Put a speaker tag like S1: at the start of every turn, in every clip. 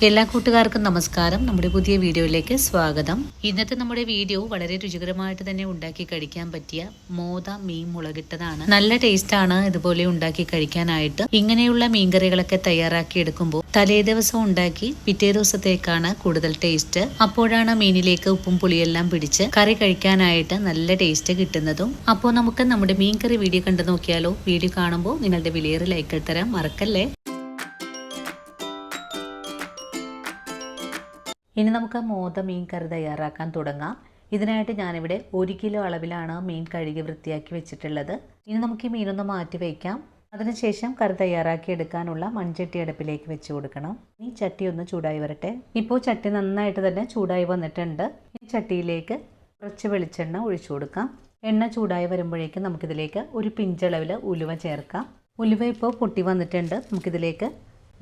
S1: എല്ലാ കൂട്ടുകാർക്കും നമസ്കാരം. നമ്മുടെ പുതിയ വീഡിയോയിലേക്ക് സ്വാഗതം. ഇന്നത്തെ നമ്മുടെ വീഡിയോ വളരെ രുചികരമായിട്ട് തന്നെ ഉണ്ടാക്കി കഴിക്കാൻ പറ്റിയ മോദ മീൻ മുളകിട്ടതാണ്. നല്ല ടേസ്റ്റ് ആണ് ഇതുപോലെ ഉണ്ടാക്കി കഴിക്കാനായിട്ട്. ഇങ്ങനെയുള്ള മീൻകറികളൊക്കെ തയ്യാറാക്കി എടുക്കുമ്പോൾ തലേ ദിവസം ഉണ്ടാക്കി പിറ്റേ ദിവസത്തേക്കാണ് കൂടുതൽ ടേസ്റ്റ്. അപ്പോഴാണ് മീനിലേക്ക് ഉപ്പും പുളിയെല്ലാം പിടിച്ച് കറി കഴിക്കാനായിട്ട് നല്ല ടേസ്റ്റ് കിട്ടുന്നതും. അപ്പോൾ നമുക്ക് നമ്മുടെ മീൻകറി വീഡിയോ കണ്ടു നോക്കിയാലോ? വീഡിയോ കാണുമ്പോൾ നിങ്ങളുടെ വിലയേറെ ലൈക്ക് തരാൻ മറക്കല്ലേ. ഇനി നമുക്ക് മോദ മീൻ കറി തയ്യാറാക്കാൻ തുടങ്ങാം. ഇതിനായിട്ട് ഞാനിവിടെ 1 കിലോ അളവിലാണ് മീൻ കഴുകി വൃത്തിയാക്കി വെച്ചിട്ടുള്ളത്. ഇനി നമുക്ക് ഈ മീനൊന്ന് മാറ്റി വയ്ക്കാം. അതിനുശേഷം കറി തയ്യാറാക്കി എടുക്കാനുള്ള മൺചട്ടി അടുപ്പിലേക്ക് വെച്ച് കൊടുക്കണം. ഈ ചട്ടി ഒന്ന് ചൂടായി വരട്ടെ. ഇപ്പോൾ ചട്ടി നന്നായിട്ട് തന്നെ ചൂടായി വന്നിട്ടുണ്ട്. ഈ ചട്ടിയിലേക്ക് കുറച്ച് വെളിച്ചെണ്ണ ഒഴിച്ചു കൊടുക്കാം. എണ്ണ ചൂടായി വരുമ്പോഴേക്കും നമുക്കിതിലേക്ക് ഒരു പിഞ്ചളവിൽ ഉലുവ ചേർക്കാം. ഉലുവ ഇപ്പോൾ പൊട്ടി വന്നിട്ടുണ്ട്. നമുക്കിതിലേക്ക്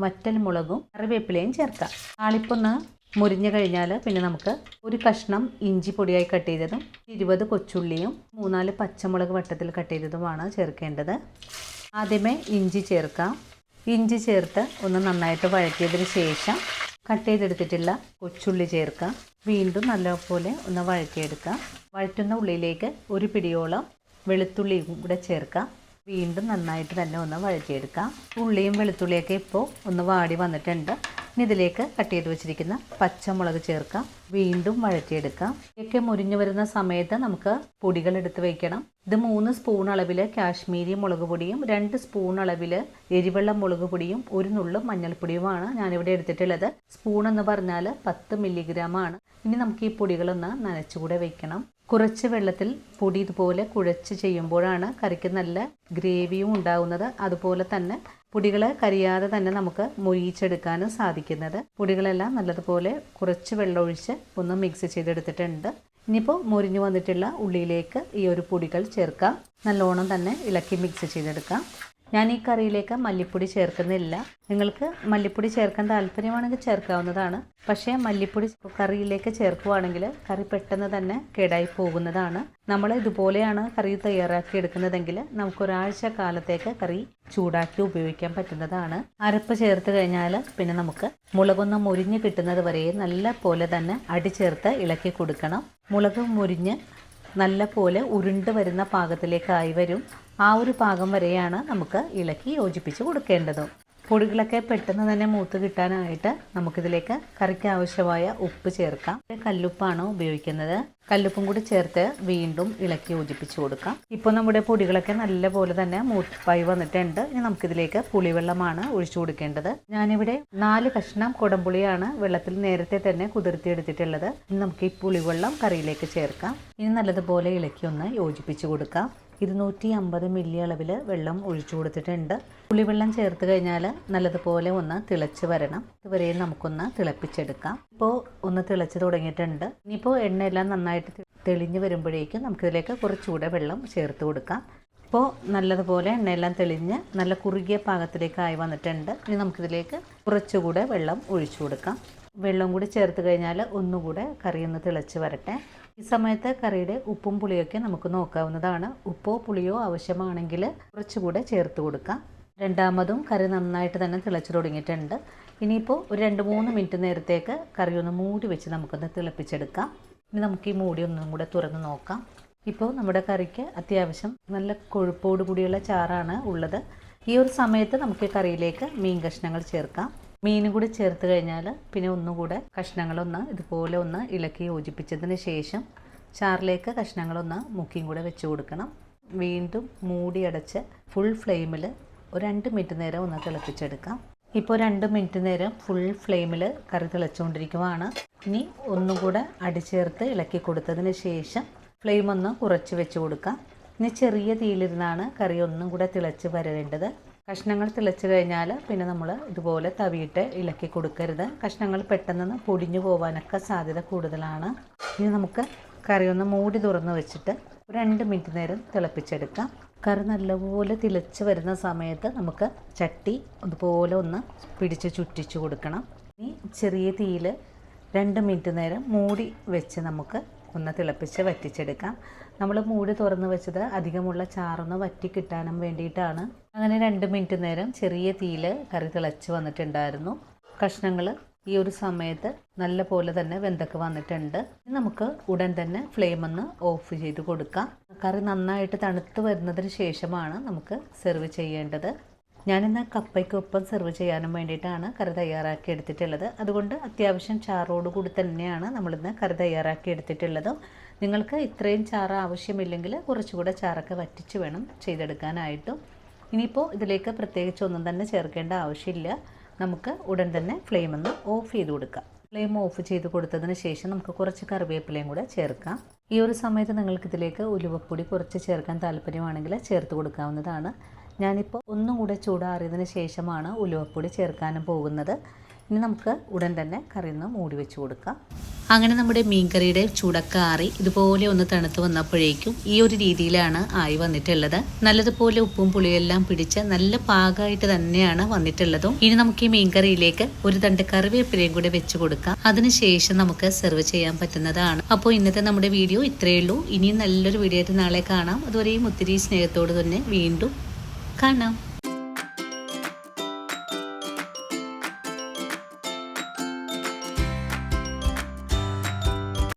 S1: വറ്റൽ മുളകും കറിവേപ്പിലയും ചേർക്കാം. താളിപ്പൊന്ന് മുരിഞ്ഞു കഴിഞ്ഞാൽ പിന്നെ നമുക്ക് ഒരു കഷ്ണം ഇഞ്ചി പൊടിയായി കട്ട് ചെയ്തതും 20 കൊച്ചുള്ളിയും 3-4 പച്ചമുളക് വട്ടത്തിൽ കട്ട് ചെയ്തതുമാണ് ചേർക്കേണ്ടത്. ആദ്യമേ ഇഞ്ചി ചേർക്കാം. ഇഞ്ചി ചേർത്ത് ഒന്ന് നന്നായിട്ട് വഴറ്റിയതിന് ശേഷം കട്ട് ചെയ്തെടുത്തിട്ടുള്ള കൊച്ചുള്ളി ചേർക്കാം. വീണ്ടും നല്ലപോലെ ഒന്ന് വഴറ്റിയെടുക്കാം. വഴറ്റുന്ന ഉള്ളിയിലേക്ക് ഒരു പിടിയോളം വെളുത്തുള്ളിയും കൂടെ ചേർക്കാം. വീണ്ടും നന്നായിട്ട് തന്നെ ഒന്ന് വഴറ്റിയെടുക്കാം. ഉള്ളിയും വെളുത്തുള്ളിയൊക്കെ ഇപ്പോൾ ഒന്ന് വാടി വന്നിട്ടുണ്ട്. ഇനി ഇതിലേക്ക് കട്ട് ചെയ്ത് വെച്ചിരിക്കുന്ന പച്ചമുളക് ചേർക്കാം. വീണ്ടും വഴറ്റിയെടുക്കാം. ഇതൊക്കെ മുരിഞ്ഞു വരുന്ന സമയത്ത് നമുക്ക് പൊടികൾ എടുത്ത് വയ്ക്കണം. ഇത് 3 സ്പൂൺ അളവിൽ കാശ്മീരി മുളക് പൊടിയും 2 സ്പൂൺ അളവിൽ എരിവെള്ള മുളക് പൊടിയും 1 നുള്ളു മഞ്ഞൾപ്പൊടിയുമാണ് ഞാനിവിടെ എടുത്തിട്ടുള്ളത്. സ്പൂൺ എന്ന് പറഞ്ഞാൽ 10 മില്ലിഗ്രാമാണ്. ഇനി നമുക്ക് ഈ പൊടികളൊന്ന് നനച്ചുകൂടെ വയ്ക്കണം. കുറച്ച് വെള്ളത്തിൽ പൊടി ഇതുപോലെ കുഴച്ച് ചെയ്യുമ്പോഴാണ് കറിക്ക് നല്ല ഗ്രേവിയും ഉണ്ടാകുന്നത്. അതുപോലെ തന്നെ പൊടികൾ കരിയാതെ തന്നെ നമുക്ക് മൊരിയിച്ചെടുക്കാനും സാധിക്കുന്നത്. പൊടികളെല്ലാം നല്ലതുപോലെ കുറച്ച് വെള്ളമൊഴിച്ച് ഒന്ന് മിക്സ് ചെയ്തെടുത്തിട്ടുണ്ട്. ഇനിയിപ്പോൾ മൊരിഞ്ഞു വന്നിട്ടുള്ള ഉള്ളിയിലേക്ക് ഈ ഒരു പൊടികൾ ചേർക്കാം. നല്ലോണം തന്നെ ഇളക്കി മിക്സ് ചെയ്തെടുക്കാം. ഞാൻ ഈ കറിയിലേക്ക് മല്ലിപ്പൊടി ചേർക്കുന്നില്ല. നിങ്ങൾക്ക് മല്ലിപ്പൊടി ചേർക്കാൻ താല്പര്യമാണെങ്കിൽ ചേർക്കാവുന്നതാണ്. പക്ഷേ മല്ലിപ്പൊടി കറിയിലേക്ക് ചേർക്കുകയാണെങ്കിൽ കറി പെട്ടെന്ന് തന്നെ കേടായി പോകുന്നതാണ്. നമ്മൾ ഇതുപോലെയാണ് കറി തയ്യാറാക്കി എടുക്കുന്നതെങ്കിൽ നമുക്കൊരാഴ്ച കാലത്തേക്ക് കറി ചൂടാക്കി ഉപയോഗിക്കാൻ പറ്റുന്നതാണ്. അരപ്പ് ചേർത്ത് കഴിഞ്ഞാൽ പിന്നെ നമുക്ക് മുളകൊന്ന് മുരിഞ്ഞ് കിട്ടുന്നത് വരെ നല്ല പോലെ തന്നെ അടി ചേർത്ത് ഇളക്കി കൊടുക്കണം. മുളക് മുരിഞ്ഞ് നല്ല പോലെ ഉരുണ്ട് വരുന്ന പാകത്തിലേക്കായി വരും. ആ ഒരു പാകം വരെയാണ് നമുക്ക് ഇളക്കി യോജിപ്പിച്ച് കൊടുക്കേണ്ടത്. പൊടികളൊക്കെ പെട്ടെന്ന് തന്നെ മൂത്ത് കിട്ടാനായിട്ട് നമുക്കിതിലേക്ക് കറിക്ക് ആവശ്യമായ ഉപ്പ് ചേർക്കാം. കല്ലുപ്പാണ് ഉപയോഗിക്കുന്നത്. കല്ലുപ്പും കൂടി ചേർത്ത് വീണ്ടും ഇളക്കി യോജിപ്പിച്ച് കൊടുക്കാം. ഇപ്പോൾ നമ്മുടെ പൊടികളൊക്കെ നല്ല പോലെ തന്നെ മൂപ്പായി വന്നിട്ടുണ്ട്. ഇനി നമുക്കിതിലേക്ക് പുളിവെള്ളമാണ് ഒഴിച്ചു കൊടുക്കേണ്ടത്. ഞാനിവിടെ 4 കഷ്ണം കുടംപുളിയാണ് വെള്ളത്തിൽ നേരത്തെ തന്നെ കുതിർത്തിയെടുത്തിട്ടുള്ളത്. ഇനി നമുക്ക് ഈ പുളിവെള്ളം കറിയിലേക്ക് ചേർക്കാം. ഇനി നല്ലതുപോലെ ഇളക്കി ഒന്ന് യോജിപ്പിച്ച് കൊടുക്കാം. 250 മില്ലി അളവിൽ വെള്ളം ഒഴിച്ചു കൊടുത്തിട്ടുണ്ട്. പുളിവെള്ളം ചേർത്ത് കഴിഞ്ഞാൽ നല്ലതുപോലെ ഒന്ന് തിളച്ച് വരണം. ഇതുവരെ നമുക്കൊന്ന് തിളപ്പിച്ചെടുക്കാം. ഇപ്പോൾ ഒന്ന് തിളച്ച് തുടങ്ങിയിട്ടുണ്ട്. ഇനിയിപ്പോൾ എണ്ണയെല്ലാം നന്നായിട്ട് തെളിഞ്ഞ് വരുമ്പോഴേക്കും നമുക്കിതിലേക്ക് കുറച്ചുകൂടെ വെള്ളം ചേർത്ത് കൊടുക്കാം. ഇപ്പോൾ നല്ലതുപോലെ എണ്ണയെല്ലാം തെളിഞ്ഞ് നല്ല കുറുകിയ പാകത്തിലേക്കായി വന്നിട്ടുണ്ട്. ഇനി നമുക്കിതിലേക്ക് കുറച്ചുകൂടെ വെള്ളം ഒഴിച്ചു കൊടുക്കാം. വെള്ളം കൂടി ചേർത്ത് കഴിഞ്ഞാൽ ഒന്നുകൂടെ കറി ഒന്ന് തിളച്ച് വരട്ടെ. ഈ സമയത്ത് കറിയുടെ ഉപ്പും പുളിയൊക്കെ നമുക്ക് നോക്കാവുന്നതാണ്. ഉപ്പോ പുളിയോ ആവശ്യമാണെങ്കിൽ കുറച്ചുകൂടെ ചേർത്ത് കൊടുക്കാം. രണ്ടാമതും കറി നന്നായിട്ട് തന്നെ തിളച്ച് തുടങ്ങിയിട്ടുണ്ട്. ഇനിയിപ്പോൾ ഒരു 2-3 മിനിറ്റ് നേരത്തേക്ക് കറി ഒന്ന് മൂടി വെച്ച് നമുക്കൊന്ന് തിളപ്പിച്ചെടുക്കാം. ഇനി നമുക്ക് ഈ മൂടി ഒന്നും കൂടെ തുറന്ന് നോക്കാം. ഇപ്പോൾ നമ്മുടെ കറിക്ക് അത്യാവശ്യം നല്ല കൊഴുപ്പോട് കൂടിയുള്ള ചാറാണ് ഉള്ളത്. ഈ ഒരു സമയത്ത് നമുക്ക് കറിയിലേക്ക് മീൻ കഷ്ണങ്ങൾ ചേർക്കാം. മീനും കൂടി ചേർത്ത് കഴിഞ്ഞാൽ പിന്നെ ഒന്നുകൂടെ കഷ്ണങ്ങളൊന്ന് ഇതുപോലെ ഒന്ന് ഇളക്കി യോജിപ്പിച്ചതിന് ശേഷം ചാറിലേക്ക് കഷ്ണങ്ങളൊന്ന് മുക്കിയും കൂടെ വെച്ച് കൊടുക്കണം. വീണ്ടും മൂടി അടച്ച് ഫുൾ ഫ്ലെയിമിൽ ഒരു 2 മിനിറ്റ് നേരം ഒന്ന് തിളപ്പിച്ചെടുക്കാം. ഇപ്പോൾ 2 മിനിറ്റ് നേരം ഫുൾ ഫ്ലെയിമിൽ കറി തിളച്ചുകൊണ്ടിരിക്കുകയാണ്. ഇനി ഒന്നുകൂടെ അടിച്ചേർത്ത് ഇളക്കി കൊടുത്തതിന് ശേഷം ഫ്ലെയിം ഒന്ന് കുറച്ച് വെച്ച് കൊടുക്കാം. ഇനി ചെറിയ തീയിലിരുന്നാണ് കറി ഒന്നും കൂടെ തിളച്ച് വരേണ്ടത്. കഷ്ണങ്ങൾ തിളച്ച് കഴിഞ്ഞാൽ പിന്നെ നമ്മൾ ഇതുപോലെ തവിയിട്ട് ഇളക്കി കൊടുക്കരുത്. കഷ്ണങ്ങൾ പെട്ടെന്ന് പൊടിഞ്ഞു പോകാനൊക്കെ സാധ്യത കൂടുതലാണ്. ഇനി നമുക്ക് കറി ഒന്ന് മൂടി തുറന്ന് വെച്ചിട്ട് ഒരു 2 മിനിറ്റ് നേരം തിളപ്പിച്ചെടുക്കാം. കറി നല്ലപോലെ തിളച്ച് വരുന്ന സമയത്ത് നമുക്ക് ചട്ടി അതുപോലെ ഒന്ന് പിടിച്ച് ചുറ്റിച്ച് കൊടുക്കണം. ഇനി ചെറിയ തീയിൽ 2 മിനിറ്റ് നേരം മൂടി വെച്ച് നമുക്ക് ഒന്ന് തിളപ്പിച്ച് വറ്റിച്ചെടുക്കാം. നമ്മൾ മൂടി തുറന്ന് വെച്ചത് അധികമുള്ള ചാറൊന്ന് വറ്റി കിട്ടാനും വേണ്ടിയിട്ടാണ്. അങ്ങനെ 2 മിനിറ്റ് നേരം ചെറിയ തീയിൽ കറി തിളച്ച് വന്നിട്ടുണ്ടായിരുന്നു. കഷ്ണങ്ങൾ ഈ ഒരു സമയത്ത് നല്ല പോലെ തന്നെ വെന്തൊക്കെ വന്നിട്ടുണ്ട്. നമുക്ക് ഉടൻ തന്നെ ഫ്ലെയിം ഒന്ന് ഓഫ് ചെയ്ത് കൊടുക്കാം. കറി നന്നായിട്ട് തണുത്ത് വരുന്നതിന് ശേഷമാണ് നമുക്ക് സെർവ് ചെയ്യേണ്ടത്. ഞാനിന്ന് കപ്പയ്ക്കൊപ്പം സെർവ് ചെയ്യാനും വേണ്ടിയിട്ടാണ് കറി തയ്യാറാക്കി എടുത്തിട്ടുള്ളത്. അതുകൊണ്ട് അത്യാവശ്യം ചാറോട് കൂടി തന്നെയാണ് നമ്മളിന്ന് കറി തയ്യാറാക്കി എടുത്തിട്ടുള്ളത്. നിങ്ങൾക്ക് ഇത്രയും ചാറ് ആവശ്യമില്ലെങ്കിൽ കുറച്ചുകൂടെ ചാറൊക്കെ വറ്റിച്ച് വേണം ചെയ്തെടുക്കാനായിട്ടും. ഇനിയിപ്പോൾ ഇതിലേക്ക് പ്രത്യേകിച്ച് ഒന്നും തന്നെ ചേർക്കേണ്ട ആവശ്യമില്ല. നമുക്ക് ഉടൻ തന്നെ ഫ്ലെയിം ഒന്ന് ഓഫ് ചെയ്ത് കൊടുക്കാം. ഫ്ലെയിം ഓഫ് ചെയ്ത് കൊടുത്തതിന് ശേഷം നമുക്ക് കുറച്ച് കറിവേപ്പിലയും കൂടെ ചേർക്കാം. ഈ ഒരു സമയത്ത് നിങ്ങൾക്ക് ഇതിലേക്ക് ഉലുവപ്പൊടി കുറച്ച് ചേർക്കാൻ താല്പര്യമാണെങ്കിൽ ചേർത്ത് കൊടുക്കാവുന്നതാണ്. ഞാനിപ്പോൾ ഒന്നും കൂടെ ചൂടാറിയതിന് ശേഷമാണ് ഉലുവപ്പൊടി ചേർക്കാനും പോകുന്നത്. ഇനി നമുക്ക് ഉടൻ തന്നെ കറി ഒന്ന് മൂടി വെച്ച് കൊടുക്കാം. അങ്ങനെ നമ്മുടെ മീൻകറിയുടെ ചൂടൊക്കെ ആറി ഇതുപോലെ ഒന്ന് തണുത്ത് വന്നപ്പോഴേക്കും ഈ ഒരു രീതിയിലാണ് ആയി വന്നിട്ടുള്ളത്. നല്ലതുപോലെ ഉപ്പും പുളിയെല്ലാം പിടിച്ച് നല്ല പാകമായിട്ട് തന്നെയാണ് വന്നിട്ടുള്ളതും. ഇനി നമുക്ക് ഈ മീൻകറിയിലേക്ക് ഒരു തണ്ട് കറിവേപ്പിലയും കൂടെ വെച്ച് കൊടുക്കാം. അതിനുശേഷം നമുക്ക് സെർവ് ചെയ്യാൻ പറ്റുന്നതാണ്. അപ്പോൾ ഇന്നത്തെ നമ്മുടെ വീഡിയോ ഇത്രയേ ഉള്ളൂ. ഇനിയും നല്ലൊരു വീഡിയോ ആയിട്ട് നാളെ കാണാം. അതുവരെയും ഒത്തിരി സ്നേഹത്തോട് തന്നെ വീണ്ടും കാണാം.